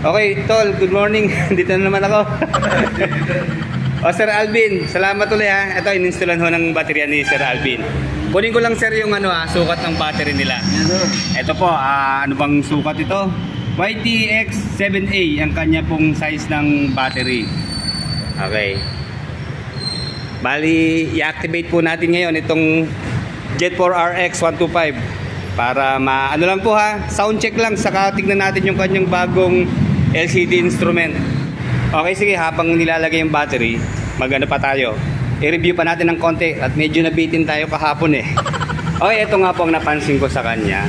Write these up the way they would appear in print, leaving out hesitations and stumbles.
Okay, Tol, good morning. Dito na naman ako. O, Sir Alvin, salamat ulit ha. Ito, in-installan ho ng baterya ni Sir Alvin. Kunin ko lang, sir, yung sukat ng battery nila. Ito po, ano bang sukat ito? YTX7A, ang kanya pong size ng battery. Okay. Bali, i-activate po natin ngayon itong Jet4RX 125 para ano lang po ha, sound check lang, saka tignan natin yung kanyang bagong LCD instrument. Okay, sige, habang nilalagay yung battery, magano pa tayo, i-review pa natin ng konti at medyo nabitin tayo kahapon eh. Okay, ito nga po ang napansin ko sa kanya.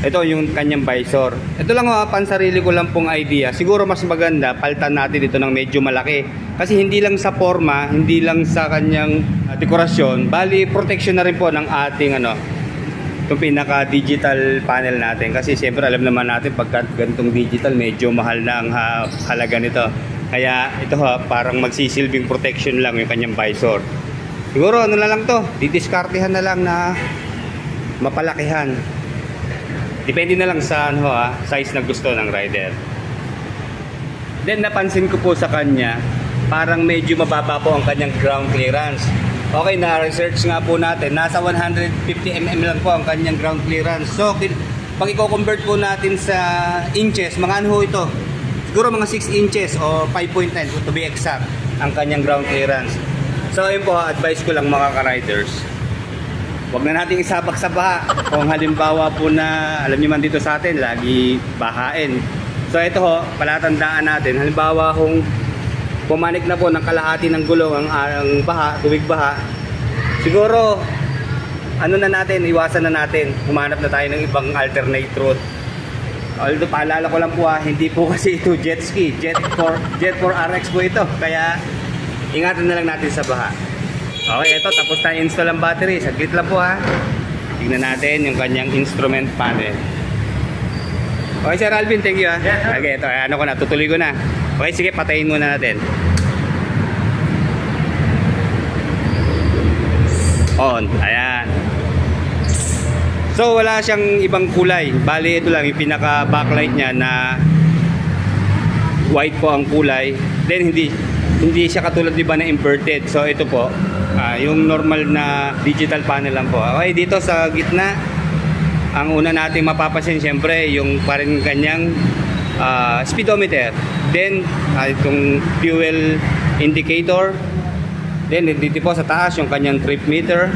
Ito yung kanyang visor. Ito lang pansarili ko lang pong idea. Siguro mas maganda palitan natin ito ng medyo malaki. Kasi hindi lang sa forma, hindi lang sa kanyang dekorasyon, bali protection na rin po ng ating itong pinaka digital panel natin. Kasi siyempre alam naman natin pagka ganitong digital medyo mahal na ang halaga nito. Kaya ito parang magsisilbing protection lang yung kanyang visor. Siguro na lang to, didiskartehan na lang na mapalakihan. Depende na lang sa size na gusto ng rider. Then napansin ko po sa kanya, parang medyo mababa po ang kanyang ground clearance. Okay, na-research nga po natin, nasa 150 mm lang po ang kanyang ground clearance. So, pag i-convert po natin sa inches, mga ano ito? Siguro mga 6 inches o 5.9 to be exact ang kanyang ground clearance. So, ayun po, advice ko lang mga ka-riders. Huwag na natin isabak sa baha. Kung halimbawa po na, alam niyo man dito sa atin, lagi bahain. So ito palatandaan natin, halimbawa kung pumanik na po ng kalahati ng gulong ang baha, tubig baha, siguro, iwasan na natin. Humanap na tayo ng ibang alternate route. Although paalala ko lang po hindi po kasi ito jet ski, Jet4RX po ito. Kaya, ingatan na lang natin sa baha. Okay, ito tapos na install ang battery. Saglit lang po tignan natin yung kanyang instrument panel. Okay, Sir Alvin, thank you Yes, okay, ito, natutuloy ko na. Okay, sige, patayin muna natin. On, ayan. So, wala siyang ibang kulay. Bali, ito lang, yung pinaka backlight niya na white po ang kulay. Then, hindi siya katulad diba na inverted. So, ito po, yung normal na digital panel lang po. Okay, dito sa gitna, ang una natin mapapansin syempre yung parang kanyang speedometer. Then itong fuel indicator. Then dito po sa taas yung kanyang trip meter.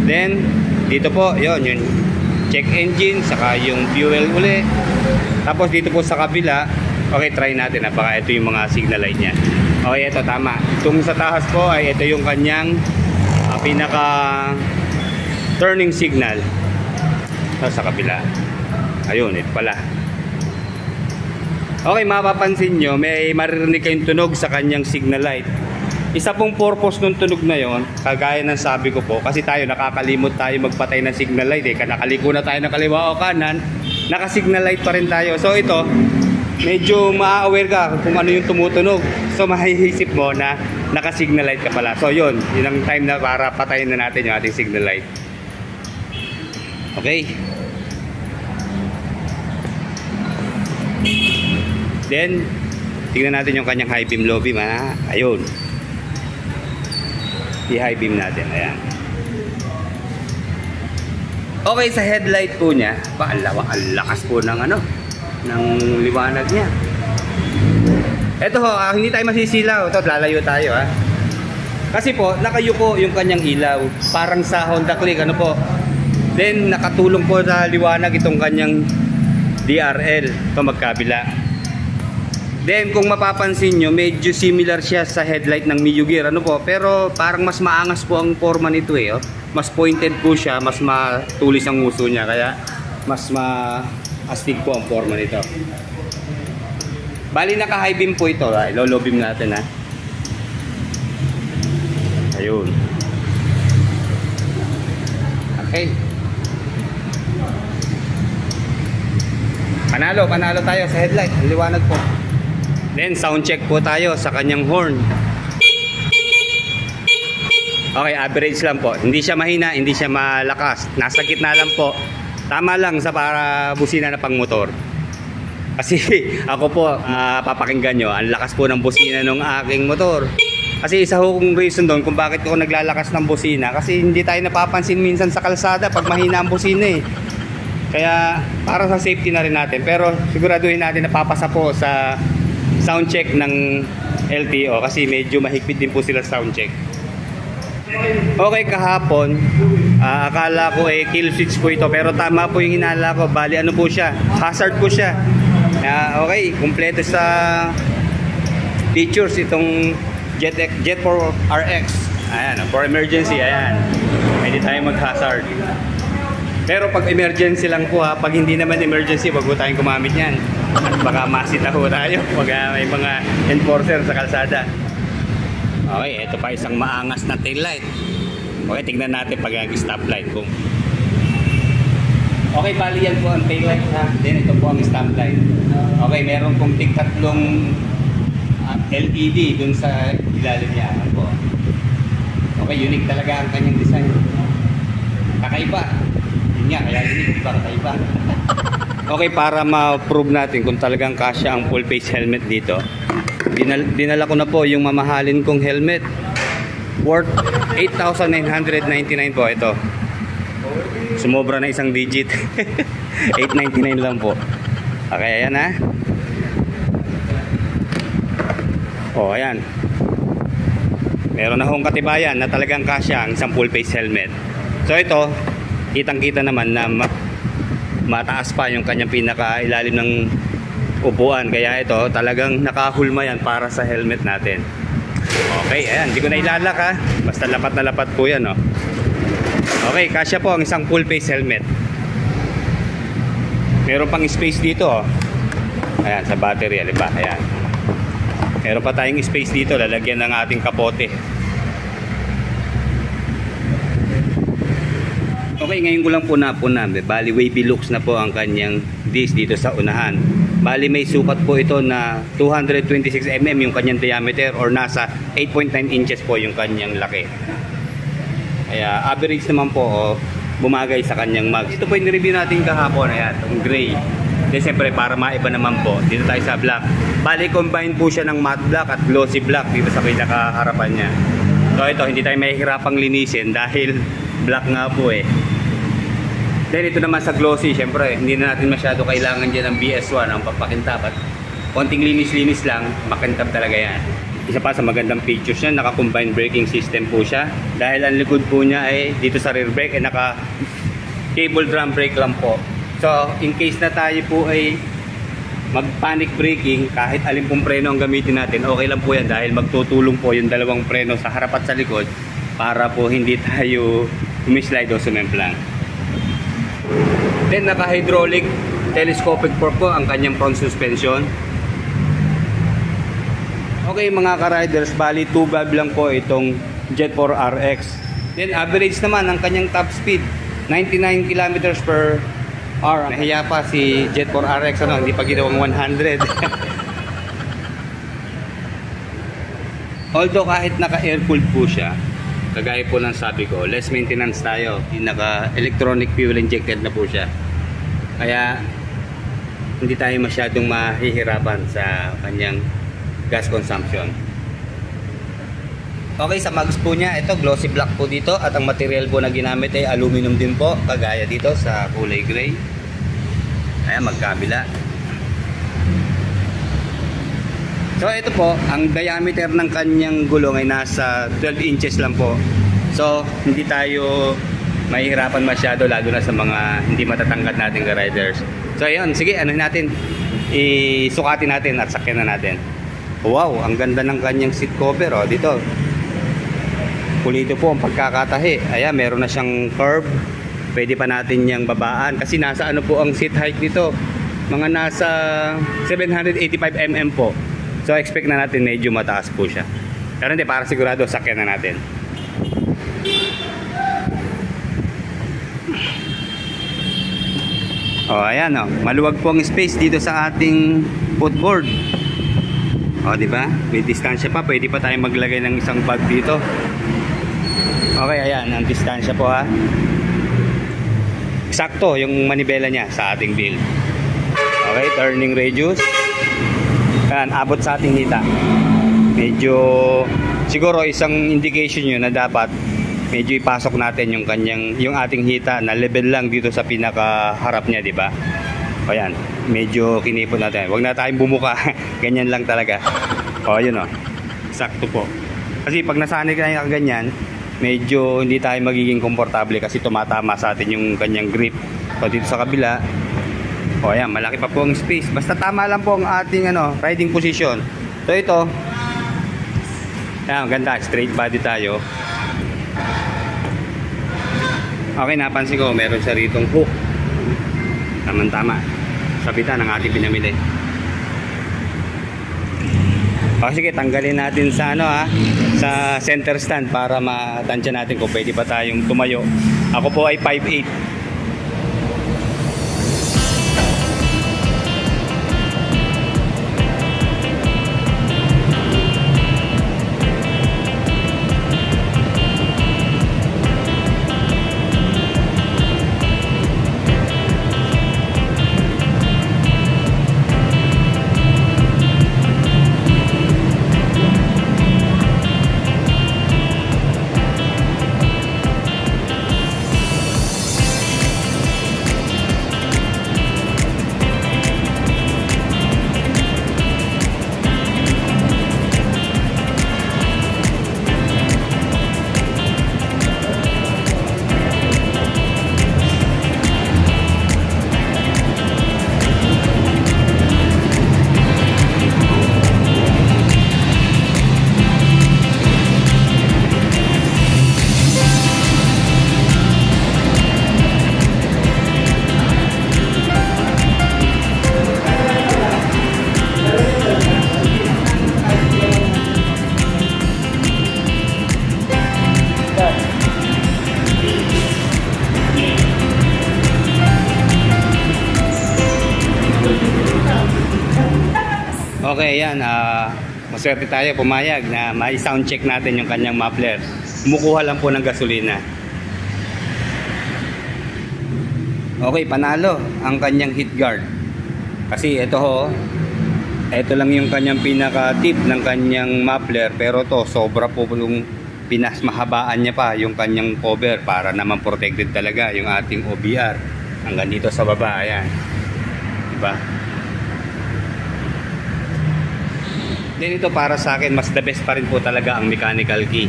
Then dito po yung check engine, saka yung fuel uli. Tapos dito po sa kabila, okay, try natin baka ito yung mga signal light niya. Okay, ito tama. Itong sa taas po ay ito yung kanyang pinaka turning signal. Ito sa kabila. Ayun, ito pala. Okay, mapapansin nyo, may maririnig kayong tunog sa kanyang signal light. Isa pong purpose ng tunog na yon, kagaya ng sabi ko po, kasi tayo nakakalimot tayo magpatay ng signal light nakaliko na tayo ng kaliwa o kanan, naka-signal light pa rin tayo. So ito, medyo ma-aware ka kung ano yung tumutunog. So mahihisip mo na naka-signal light ka pala. So yun ang time na para patayin na natin yung ating signal light. Okay. Then tingnan natin yung kanyang high beam, low beam ayun. I-high beam natin, ayan. Okay, sa headlight po niya, ang lakas po ng ng liwanag niya. Ito hindi tayo masisilaw. Ito, lalayo tayo Kasi po, nakayuko yung kanyang ilaw. Parang sa Honda Click, po. Then, nakatulong po sa liwanag itong kanyang DRL. Ito, magkabila. Then, kung mapapansin nyo, medyo similar siya sa headlight ng Miyagi Gear, po. Pero, parang mas maangas po ang forma nito Mas pointed po siya, mas matulis ang uso niya. Kaya, mas astig po ang forma nito. Bali naka high beam po ito. Low beam natin Ayun. Okay. Panalo tayo sa headlight. Ang liwanag po. Then sound check po tayo sa kanyang horn. Okay, average lang po. Hindi siya mahina, hindi siya malakas. Nasa gitna lang po. Tama lang sa para busina na pang motor. Kasi ako po, papakinggan nyo, ang lakas po ng busina ng aking motor. Kasi isa kong reason doon kung bakit ako naglalakas ng busina, kasi hindi tayo napapansin minsan sa kalsada pag mahina ang busina eh. Kaya para sa safety na rin natin, pero siguraduhin natin na papasa po sa sound check ng LTO kasi medyo mahigpit din po sila sound check. Okay, kahapon akala ko kill switch po ito, pero tama po yung hinala ko. Bali ano po siya, hazard po siya. Okay, kumpleto sa features itong Jet 4 RX. Ayan, for emergency, ayan, pwede tayo mag hazard. Pero pag emergency lang po pag hindi naman emergency, wag po tayong gumamit yan. At baka masita po tayo pag may mga enforcer sa kalsada. Okay, ito pa isang maangas na tail light. Okay, tignan natin pag stoplight kung okay, bali yan po ang tail light ha. Then ito po ang stoplight. Okay, meron pong tig-tatlong LED dun sa ilalim niya po. Okay, unique talaga ang kanyang design. Kakaiba. Yun nga, kaya unique, diba? Kakaiba. Okay, para ma-prove natin kung talagang kasya ang full face helmet dito, dinala ko na po yung mamahalin kong helmet worth 8,999 po. Ito, sumobra na isang digit. 899 lang po. Okay, ayan ha. Oh, ayan, meron na hong katibayan na talagang kasya ang isang full face helmet. So ito, kitang kita naman na mataas pa yung kanyang pinakailalim ng upuan, kaya ito talagang nakahulma yan para sa helmet natin. Okay, ayan, hindi ko na ilalak ha, basta lapat na lapat po yan oh. Okay, kasya po ang isang full face helmet. Meron pang space dito oh. Ayan, sa battery, diba? Ayan, meron pa tayong space dito, lalagyan ng ating kapote. Okay, ngayon ko lang po napunan. Bali, wavy looks na po ang kanyang disc dito sa unahan. Bali, may sukat po ito na 226 mm yung kanyang diameter, or nasa 8.9 inches po yung kanyang laki. Kaya average naman po bumagay sa kanyang mags. Ito po yung review natin kahapon. Ayan, itong gray. Then siyempre para maiba naman po, dito tayo sa black. Bali, combine po siya ng matte black at glossy black dito sa pinakaharapan niya. So ito, hindi tayo mahihirapang linisin dahil black nga po eh. Then ito naman sa glossy, syempre hindi na natin masyado kailangan dyan ng BS1 ang papakintab, at konting linis-linis lang, makintab talaga yan. Isa pa sa magandang features niya, naka-combined braking system po siya. Dahil ang likod po niya ay dito sa rear brake ay naka cable drum brake lang po. So in case na tayo po ay mag-panic braking, kahit alin pong preno ang gamitin natin, okay lang po yan dahil magtutulong po yung dalawang preno sa harap at sa likod para po hindi tayo umislide o sumemplang. Then naka-hydraulic telescopic fork po ang kanyang front suspension. Okay mga ka-riders, bali 2 valve lang po itong Jet 4 RX. Then average naman ang kanyang top speed 99 km/h. Nahiya pa si Jet 4 RX, hindi pa ginawang 100. Although kahit naka-air cooled po siya, kagaya po ng sabi ko, less maintenance tayo. Naka-electronic fuel injected na po siya. Kaya hindi tayo masyadong mahihirapan sa kanyang gas consumption. Okay, sa mags po niya, ito glossy black po dito, at ang material po na ginamit ay aluminum din po, kagaya dito sa kulay gray. Ayan, magkabila. So ito po, ang diameter ng kanyang gulong ay nasa 12 inches lang po. So hindi tayo mahihirapan masyado, lalo na sa mga hindi matatangkad natin ka-riders. So ayun, sige, ano natin, isukatin natin at sakyan na natin. Wow, ang ganda ng kanyang seat cover dito. Pulito po ang pagkakatahi. Ayan, meron na siyang curve. Pwede pa natin niyang babaan kasi nasa ano po ang seat height dito, mga nasa 785 mm po. So expect na natin medyo mataas po siya. Pero hindi, para sigurado sakyan na natin. Ayan maluwag po ang space dito sa ating footboard. Di ba? May distansya pa, pwede pa tayong maglagay ng isang bag dito. Okay, ayan ang distansya po Sakto yung manibela niya sa ating build. Okay, turning radius. Yan, abot sa ating hita. Medyo siguro isang indication yun na dapat medyo ipasok natin yung ating hita na level lang dito sa pinakaharap niya, di ba? O yan, medyo kinipot natin. Huwag na tayong bumuka. Ganyan lang talaga. O yun o. Sakto po. Kasi pag nasanay ka na ganyan, medyo hindi tayo magiging komportable kasi tumatama sa atin yung kanyang grip. So dito sa kabila, o yan, malaki pa po ang space. Basta tama lang po ang ating riding position. So ito, yan, ganda, straight body tayo. Okay, napansin ko meron siya ritong hook. Tama-tama. Sabitan ang ating pinamili. O sige, tanggalin natin sa sa center stand para matansya natin kung pwede pa tayong tumayo. Ako po ay 5'8". Okay, yan. Maswerte tayo, pumayag na may sound check natin yung kanyang muffler. Kumukuha lang po ng gasolina. Okay, panalo ang kanyang heat guard. Kasi ito ito lang yung kanyang pinaka-tip ng kanyang muffler. Pero to sobra po yung pinasmahabaan niya pa yung kanyang cover para naman protected talaga yung ating OBR. Hanggang dito sa baba, ayan. Diba? Then ito para sa akin, mas the best pa rin po talaga ang mechanical key.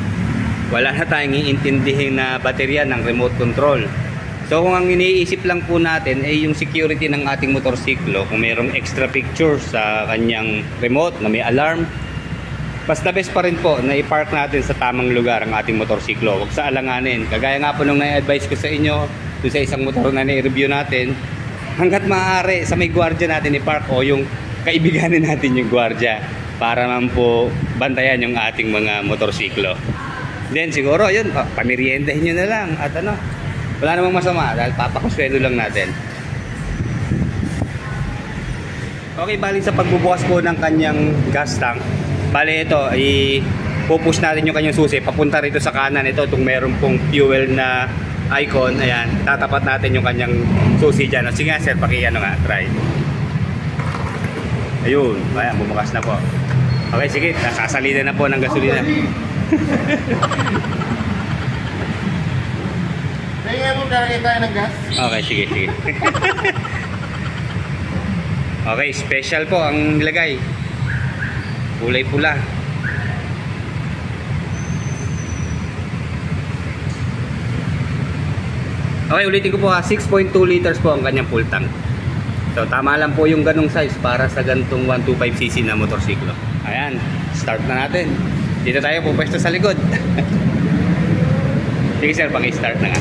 Wala na tayong iintindihin na baterya ng remote control. So kung ang iniisip lang po natin ay yung security ng ating motorsiklo, kung mayroong extra picture sa kanyang remote na may alarm, mas the best pa rin po na i-park natin sa tamang lugar ang ating motorsiklo. Huwag sa alanganin. Kagaya nga po nung na-advise ko sa inyo doon sa isang motor na na-review natin, hanggat maaari sa may gwardiya natin i-park o yung kaibiganin natin yung gwardiya para man po bantayan yung ating mga motorsiklo. Then siguro yun, pameriendahin nyo na lang at wala namang masama dahil papakuswelo lang natin. Okay, bali sa pagbubukas po ng kanyang gas tank, bali ito i-pupush natin yung kanyang susi papunta rito sa kanan. Ito itong meron pong fuel na icon, ayan, tatapat natin yung kanyang susi dyan. Sige nga sir, try. Ayun, ayan, bumukas na po. Okay, sige, sasalida na po ng gasolina. Kaya mo lalagay tayo ng gas? Okay, sige. Okay, special po ang nilagay. Kulay pula. Okay, ulitin ko po 6.2 liters po ang kanyang full tank. So tama lang po yung ganong size para sa gantong 125cc na motorsiklo. Ayan, start na natin. Dito tayo pupwesto sa likod. Sige sir, paki-start na nga.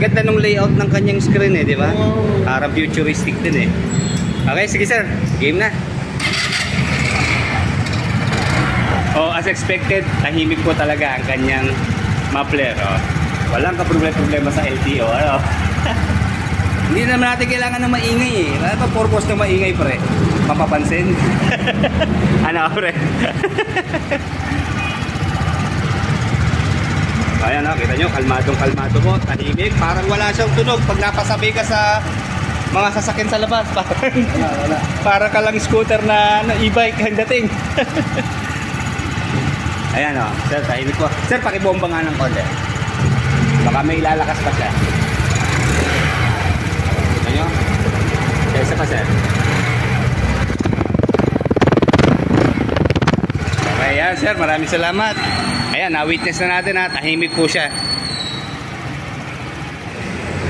Ganda nung layout ng kanyang screen di ba? Parang futuristic din Okay, sige sir, game na. Oh, as expected, tahimik po talaga ang kanyang muffler. Walang kaproblema sa LTO. Hindi naman natin kailangan ng maingay Ano pa purpose ng maingay, pre? Mapapansin? Ano, pre? Ayan o, kita nyo, kalmadong-kalmado po, tahimik. Parang wala siyang tunog pag napasabay ka sa mga sasakyan sa labas. Wala. Para ka lang scooter na e-bike ang dating. Ayan o, sir, tahimik po. Sir, pakibomba nga ng konti. Baka may ilalakas pa siya. Kita nyo? Isa pa, sir. Okay, yan, sir. Maraming salamat. Ayan, na-witness na natin ha. Tahimik po siya.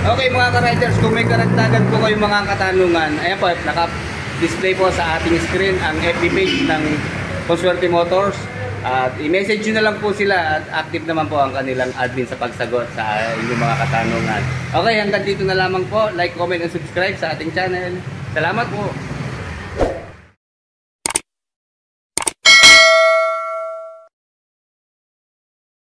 Okay, mga ka-riders, kung may karagdagan po kayong mga katanungan, ayan po, naka-display po sa ating screen ang FB page ng Consuerte Motors. At i-message nyo na lang po sila at active naman po ang kanilang admin sa pagsagot sa inyong mga katanungan. Okay, hanggang dito na lamang po. Like, comment, and subscribe sa ating channel. Salamat po.